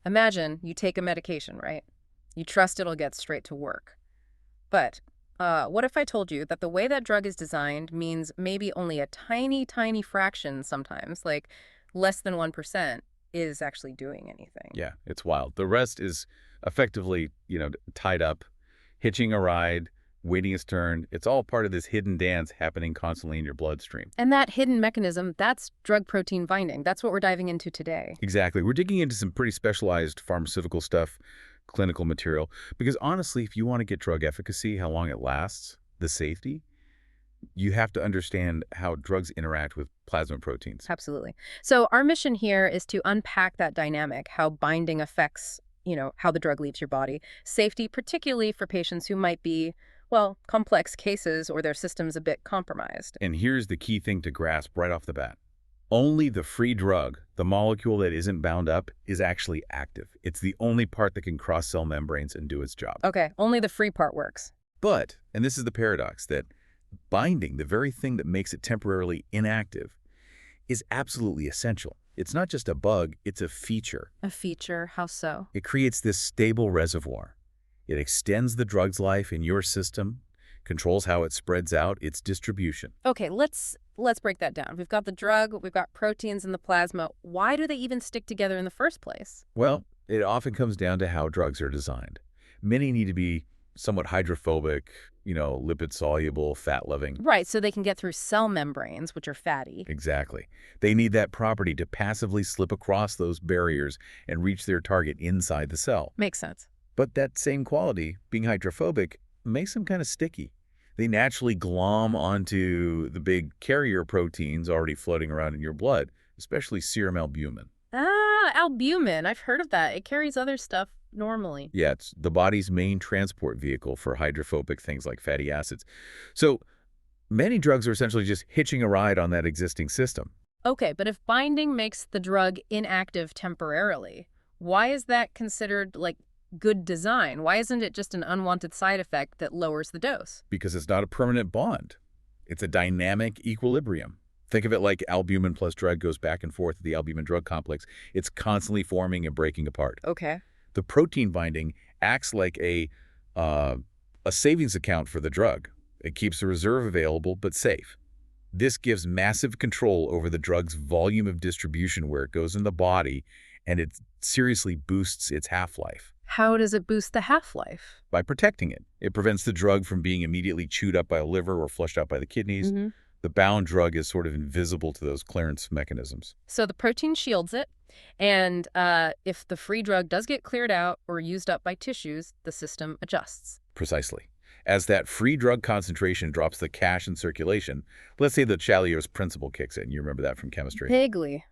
Imagine you take a medication, right? You trust it'll get straight to work. But what if I told you that the way that drug is designed means maybe only a tiny, tiny fraction sometimes, like less than 1%, is actually doing anything? Yeah, it's wild. The rest is effectively, tied up, hitching a ride, waiting its turn. It's all part of this hidden dance happening constantly in your bloodstream. And that hidden mechanism, that's drug protein binding. That's what we're diving into today. Exactly. We're digging into some pretty specialized pharmaceutical stuff, clinical material, because honestly, if you want to get drug efficacy, how long it lasts, the safety, you have to understand how drugs interact with plasma proteins. Absolutely. So our mission here is to unpack that dynamic, how binding affects, how the drug leaves your body. Safety, particularly for patients who might be, well, complex cases or their system's a bit compromised. And here's the key thing to grasp right off the bat. Only the free drug, the molecule that isn't bound up, is actually active. It's the only part that can cross cell membranes and do its job. Okay, only the free part works. But, and this is the paradox, that binding, the very thing that makes it temporarily inactive, is absolutely essential. It's not just a bug, it's a feature. A feature? How so? It creates this stable reservoir. It extends the drug's life in your system, controls how it spreads out, its distribution. Okay, let's break that down. We've got the drug, we've got proteins in the plasma. Why do they even stick together in the first place? Well, it often comes down to how drugs are designed. Many need to be somewhat hydrophobic, lipid-soluble, fat-loving. Right, so they can get through cell membranes, which are fatty. Exactly. They need that property to passively slip across those barriers and reach their target inside the cell. Makes sense. But that same quality, being hydrophobic, makes them kind of sticky. They naturally glom onto the big carrier proteins already floating around in your blood, especially serum albumin. Ah, albumin. I've heard of that. It carries other stuff normally. Yeah, it's the body's main transport vehicle for hydrophobic things like fatty acids. So many drugs are essentially just hitching a ride on that existing system. Okay, but if binding makes the drug inactive temporarily, why is that considered, good design? Why isn't it just an unwanted side effect that lowers the dose? Because it's not a permanent bond. It's a dynamic equilibrium. Think of it like albumin plus drug goes back and forth at the albumin-drug complex. It's constantly forming and breaking apart. Okay. The protein binding acts like a savings account for the drug. It keeps the reserve available but safe. This gives massive control over the drug's volume of distribution where it goes in the body, and it seriously boosts its half-life. How does it boost the half-life? By protecting it. It prevents the drug from being immediately chewed up by the liver or flushed out by the kidneys. Mm-hmm. The bound drug is sort of invisible to those clearance mechanisms. So the protein shields it, and if the free drug does get cleared out or used up by tissues, the system adjusts. Precisely. As that free drug concentration drops the cash in circulation, let's say the Chalier's principle kicks in. You remember that from chemistry. Vaguely.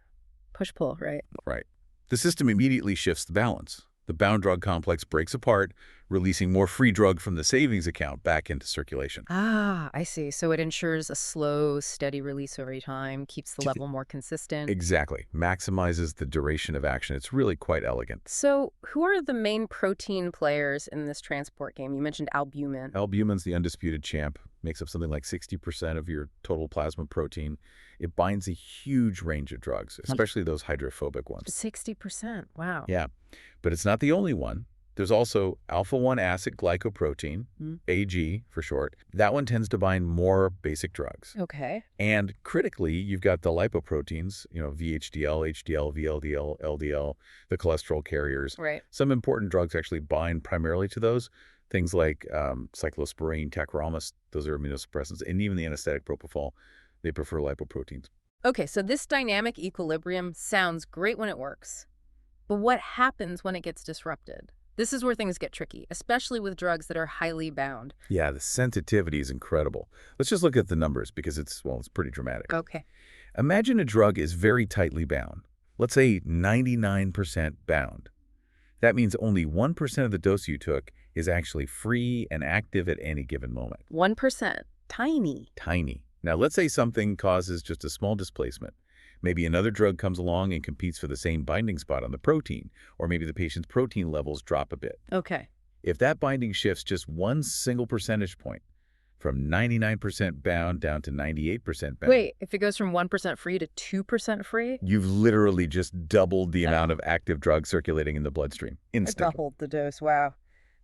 Push-pull, right? Right. The system immediately shifts the balance. The bound drug complex breaks apart, releasing more free drug from the savings account back into circulation. Ah, I see. So it ensures a slow, steady release over time, keeps the level more consistent. Exactly. Maximizes the duration of action. It's really quite elegant. So who are the main protein players in this transport game? You mentioned albumin. Albumin's the undisputed champ. Makes up something like 60% of your total plasma protein. It binds a huge range of drugs, especially those hydrophobic ones. 60%. Wow. Yeah, but it's not the only one. There's also alpha-1 acid glycoprotein, AG for short. That one tends to bind more basic drugs. Okay. And critically, you've got the lipoproteins, VHDL, HDL, VLDL, LDL, the cholesterol carriers. Right. Some important drugs actually bind primarily to those. Things like cyclosporine, tacrolimus, those are immunosuppressants, and even the anesthetic propofol, they prefer lipoproteins. Okay, so this dynamic equilibrium sounds great when it works. But what happens when it gets disrupted? This is where things get tricky, especially with drugs that are highly bound. Yeah, the sensitivity is incredible. Let's just look at the numbers because it's pretty dramatic. Okay. Imagine a drug is very tightly bound. Let's say 99% bound. That means only 1% of the dose you took is actually free and active at any given moment. 1%. Tiny. Tiny. Now, let's say something causes just a small displacement. Maybe another drug comes along and competes for the same binding spot on the protein, or maybe the patient's protein levels drop a bit. Okay. If that binding shifts just one single percentage point, from 99% bound down to 98% bound. Wait, if it goes from 1% free to 2% free? You've literally just doubled the Uh, amount of active drug circulating in the bloodstream I instantly. doubled the dose, wow.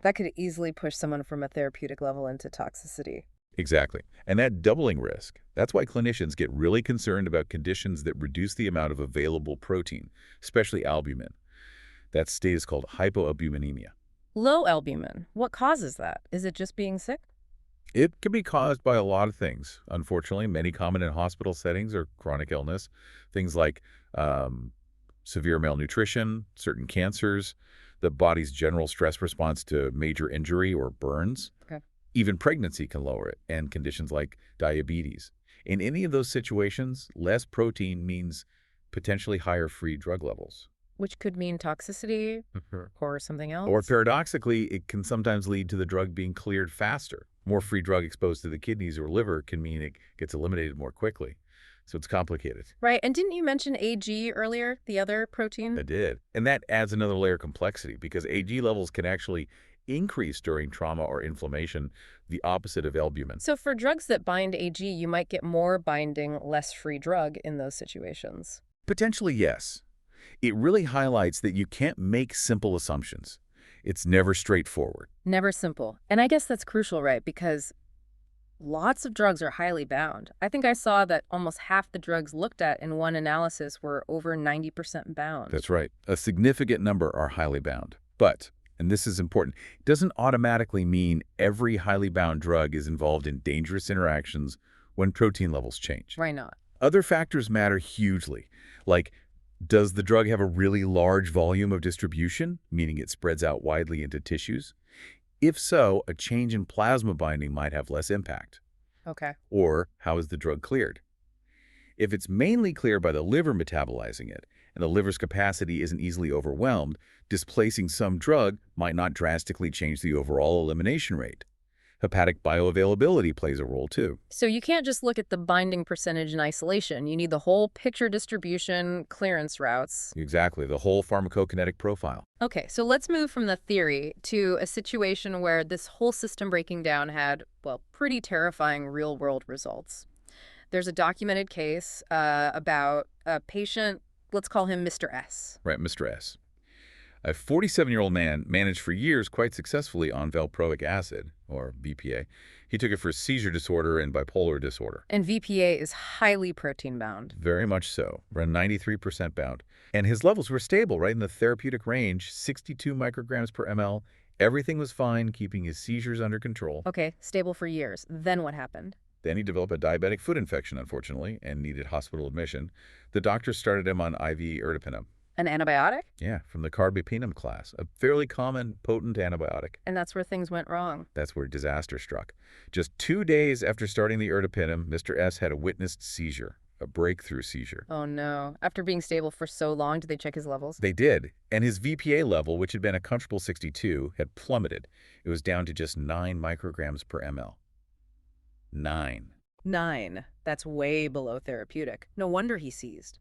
That could easily push someone from a therapeutic level into toxicity. Exactly. And that doubling risk, that's why clinicians get really concerned about conditions that reduce the amount of available protein, especially albumin. That state is called hypoalbuminemia. Low albumin, what causes that? Is it just being sick? It can be caused by a lot of things. Unfortunately, many common in hospital settings are chronic illness. Things like severe malnutrition, certain cancers, the body's general stress response to major injury or burns. Okay. Even pregnancy can lower it, and conditions like diabetes. In any of those situations, less protein means potentially higher free drug levels. Which could mean toxicity or something Or else? paradoxically, it can sometimes lead to the drug being cleared faster. More free drug exposed to the kidneys or liver can mean it gets eliminated more quickly. So it's complicated. Right, and didn't you mention AG earlier, the other protein? It did. And that adds another layer of complexity because AG levels can actually increase during trauma or inflammation, the opposite of albumin. So for drugs that bind AG, you might get more binding, less free drug in those situations. Potentially, yes. It really highlights that you can't make simple assumptions. It's never straightforward. Never simple. And I guess that's crucial, right? Because lots of drugs are highly bound. I think I saw that almost half the drugs looked at in one analysis were over 90% bound. That's right. A significant number are highly bound. But, and this is important, it doesn't automatically mean every highly bound drug is involved in dangerous interactions when protein levels change. Why not? Other factors matter hugely, like does the drug have a really large volume of distribution, meaning it spreads out widely into tissues? If so, a change in plasma binding might have less impact. Okay. Or how is the drug cleared? If it's mainly cleared by the liver metabolizing it, and the liver's capacity isn't easily overwhelmed, displacing some drug might not drastically change the overall elimination rate. Hepatic bioavailability plays a role too. So you can't just look at the binding percentage in isolation. You need the whole picture distribution, clearance routes. Exactly, the whole pharmacokinetic profile. Okay, so let's move from the theory to a situation where this whole system breaking down had, well, pretty terrifying real-world results. There's a documented case about a patient, let's call him Mr. S. Right, Mr. S. A 47-year-old man managed for years quite successfully on valproic acid, or VPA. He took it for seizure disorder and bipolar disorder. And VPA is highly protein bound. Very much so, around 93% bound. And his levels were stable, right in the therapeutic range, 62 micrograms per ml. Everything was fine, keeping his seizures under control. Okay, stable for years. Then what happened? Then he developed a diabetic foot infection, unfortunately, and needed hospital admission. The doctor started him on IV ertapenem. An antibiotic? Yeah, from the carbapenem class, a fairly common, potent antibiotic. And that's where things went wrong. That's where disaster struck. Just 2 days after starting the ertapenem, Mr. S had a witnessed seizure, a breakthrough seizure. Oh no. After being stable for so long, did they check his levels? They did, and his VPA level, which had been a comfortable 62, had plummeted. It was down to just 9 micrograms per ml. 9. 9. That's way below therapeutic. No wonder he seized.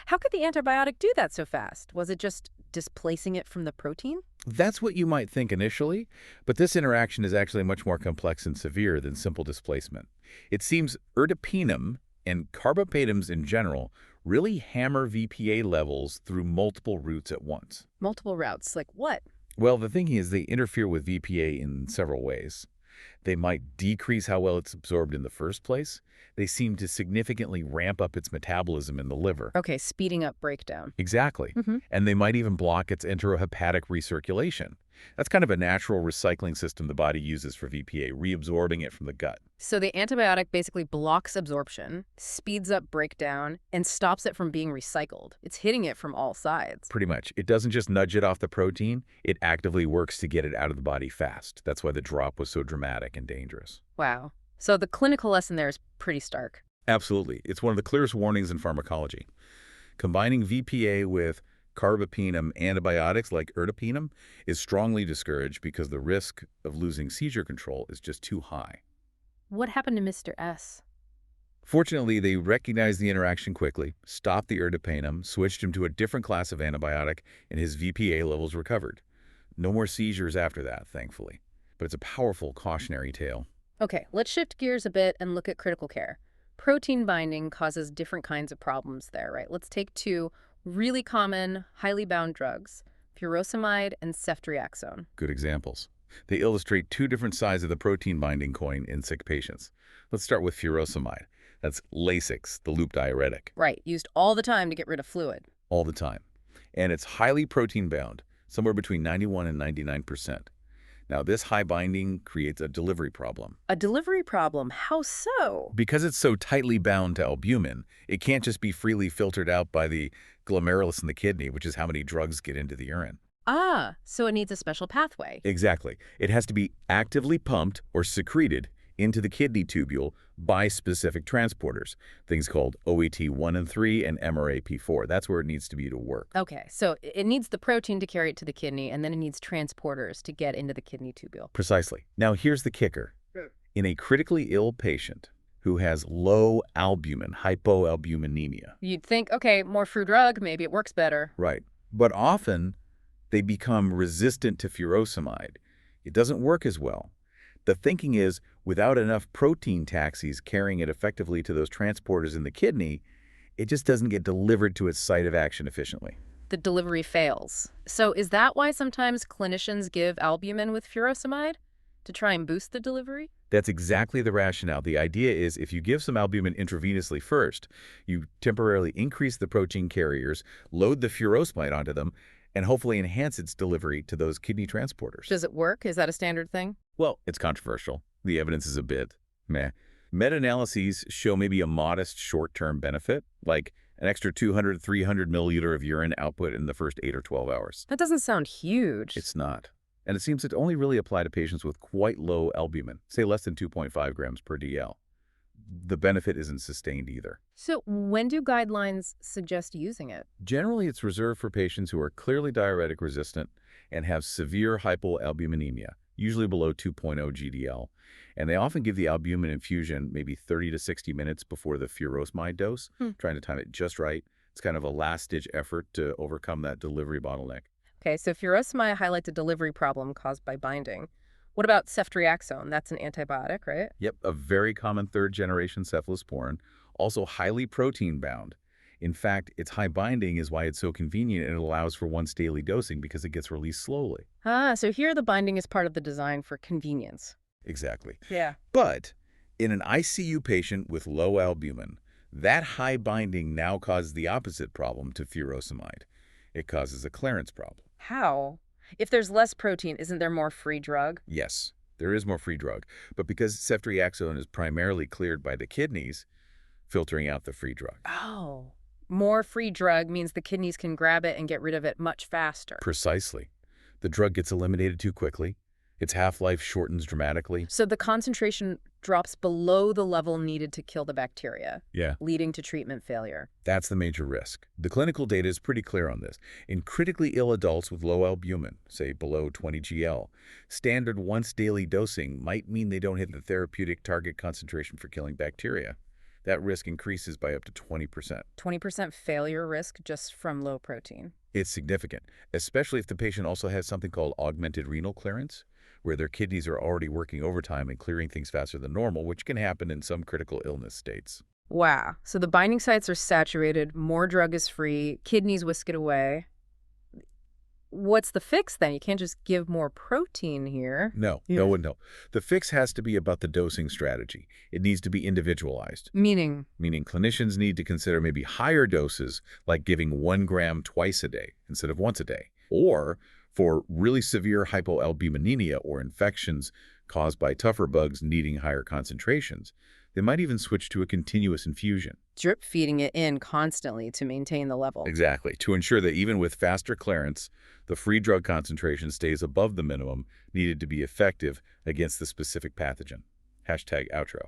How could the antibiotic do that so fast? Was it just displacing it from the protein? That's what you might think initially, but this interaction is actually much more complex and severe than simple displacement. It seems ertapenem and carbapenems in general really hammer VPA levels through multiple routes at once. Multiple routes, like what? Well, the thing is they interfere with VPA in several ways. They might decrease how well it's absorbed in the first place. They seem to significantly ramp up its metabolism in the liver. Okay, speeding up breakdown. Exactly. And they might even block its enterohepatic recirculation. That's kind of a natural recycling system the body uses for VPA, reabsorbing it from the gut. So the antibiotic basically blocks absorption, speeds up breakdown, and stops it from being recycled. It's hitting it from all sides. Pretty much. It doesn't just nudge it off the protein, it actively works to get it out of the body fast. That's why the drop was so dramatic and dangerous. Wow. So the clinical lesson there is pretty stark. Absolutely. It's one of the clearest warnings in pharmacology. Combining VPA with carbapenem antibiotics like ertapenem is strongly discouraged because the risk of losing seizure control is just too high. What happened to Mr. S? Fortunately, they recognized the interaction quickly, stopped the ertapenem, switched him to a different class of antibiotic, and his VPA levels recovered. No more seizures after that, thankfully. But it's a powerful cautionary tale. Okay, let's shift gears a bit and look at critical care. Protein binding causes different kinds of problems there, right? Let's take two really common, highly bound drugs, furosemide and ceftriaxone. Good examples. They illustrate two different sides of the protein binding coin in sick patients. Let's start with furosemide. That's Lasix, the loop diuretic, Right, used all the time to get rid of fluid. all the time. And it's highly protein bound, somewhere between 91 and 99%. Now, this high binding creates a delivery problem. A delivery problem, how so? Because it's so tightly bound to albumin, it can't just be freely filtered out by the glomerulus in the kidney, which is how many drugs get into the urine. Ah, so it needs a special pathway. Exactly. It has to be actively pumped or secreted into the kidney tubule by specific transporters, things called OAT1 and 3 and MRAP4. That's where it needs to be to work. Okay, so it needs the protein to carry it to the kidney, and then it needs transporters to get into the kidney tubule. Precisely. Now, here's the kicker. Hmm. In a critically ill patient who has low albumin, hypoalbuminemia, You'd think, okay, more free drug, maybe it works better. right, but often they become resistant to furosemide. It doesn't work as well. The thinking is, without enough protein taxis carrying it effectively to those transporters in the kidney, it just doesn't get delivered to its site of action efficiently. The delivery fails. So is that why sometimes clinicians give albumin with furosemide? To try and boost the delivery? That's exactly the rationale. The idea is if you give some albumin intravenously first, you temporarily increase the protein carriers, load the furosemide onto them, and hopefully enhance its delivery to those kidney transporters. Does it work? Is that a standard thing? Well, it's controversial. The evidence is a bit meh. Meta-analyses show maybe a modest short-term benefit, like an extra 200, 300 milliliter of urine output in the first 8 or 12 hours. That doesn't sound huge. It's not. And it seems to only really apply to patients with quite low albumin, say less than 2.5 grams per DL. The benefit isn't sustained either. So when do guidelines suggest using it? Generally, it's reserved for patients who are clearly diuretic resistant and have severe hypoalbuminemia, usually below 2.0 GDL. And they often give the albumin infusion maybe 30 to 60 minutes before the furosemide dose, trying to time it just right. It's kind of a last-ditch effort to overcome that delivery bottleneck. Okay, so furosemide highlights a delivery problem caused by binding. What about ceftriaxone? That's an antibiotic, right? Yep, a very common third-generation cephalosporin, also highly protein-bound. In fact, its high binding is why it's so convenient and it allows for once-daily dosing because it gets released slowly. Ah, so here the binding is part of the design for convenience. Exactly. Yeah. But in an ICU patient with low albumin, that high binding now causes the opposite problem to furosemide. It causes a clearance problem. How? If there's less protein, isn't there more free drug? Yes, there is more free drug, but because ceftriaxone is primarily cleared by the kidneys, filtering out the free drug. Oh. More free drug means the kidneys can grab it and get rid of it much faster. Precisely. The drug gets eliminated too quickly. Its half-life shortens dramatically. So the concentration drops below the level needed to kill the bacteria, Yeah, leading to treatment failure. that's the major risk. The clinical data is pretty clear on this. In critically ill adults with low albumin, say below 20 GL, standard once-daily dosing might mean they don't hit the therapeutic target concentration for killing bacteria. That risk increases by up to 20%. 20% failure risk just from low protein. It's significant, especially if the patient also has something called augmented renal clearance, where their kidneys are already working overtime and clearing things faster than normal, which can happen in some critical illness states. Wow. So the binding sites are saturated, more drug is free, kidneys whisk it away. What's the fix then? You can't just give more protein here. No. The fix has to be about the dosing strategy. It needs to be individualized, Meaning? meaning clinicians need to consider maybe higher doses, like giving 1 gram twice a day instead of once a day. Or for really severe hypoalbuminemia or infections caused by tougher bugs needing higher concentrations, they might even switch to a continuous infusion. Drip feeding it in constantly to maintain the level. Exactly, to ensure that even with faster clearance, the free drug concentration stays above the minimum needed to be effective against the specific pathogen. #outro.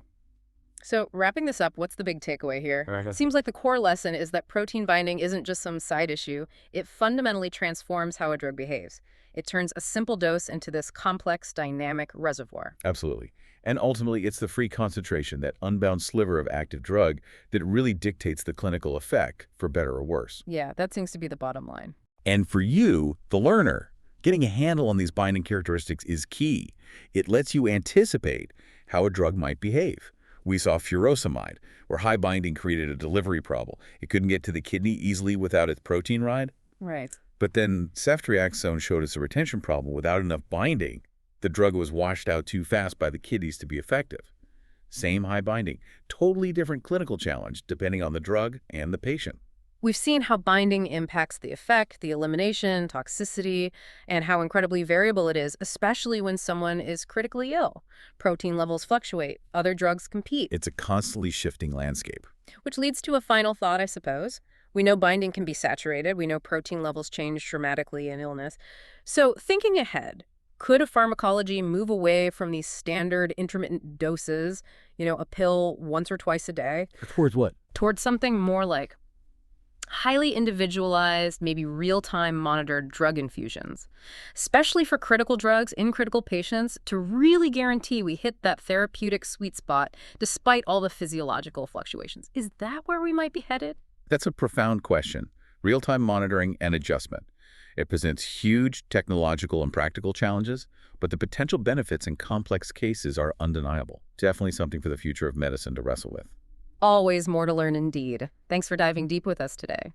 So wrapping this up, what's the big takeaway here? Seems like the core lesson is that protein binding isn't just some side issue. It fundamentally transforms how a drug behaves. It turns a simple dose into this complex, dynamic reservoir. Absolutely. And ultimately, it's the free concentration, that unbound sliver of active drug, that really dictates the clinical effect, for better or worse. Yeah, that seems to be the bottom line. And for you, the learner, getting a handle on these binding characteristics is key. It lets you anticipate how a drug might behave. We saw furosemide, where high binding created a delivery problem. It couldn't get to the kidney easily without its protein ride. Right. But then ceftriaxone showed us a retention problem. Without enough binding, the drug was washed out too fast by the kidneys to be effective. Same high binding, totally different clinical challenge depending on the drug and the patient. We've seen how binding impacts the effect, the elimination, toxicity, and how incredibly variable it is, especially when someone is critically ill. Protein levels fluctuate, other drugs compete. It's a constantly shifting landscape. Which leads to a final thought, I suppose. We know binding can be saturated. We know protein levels change dramatically in illness. So thinking ahead, could a pharmacology move away from these standard intermittent doses, a pill once or twice a day, Towards what? towards something more like highly individualized, maybe real-time monitored drug infusions, especially for critical drugs in critical patients, to really guarantee we hit that therapeutic sweet spot despite all the physiological fluctuations? Is that where we might be headed? That's a profound question. Real-time monitoring and adjustment. It presents huge technological and practical challenges, but the potential benefits in complex cases are undeniable. Definitely something for the future of medicine to wrestle with. Always more to learn indeed. Thanks for diving deep with us today.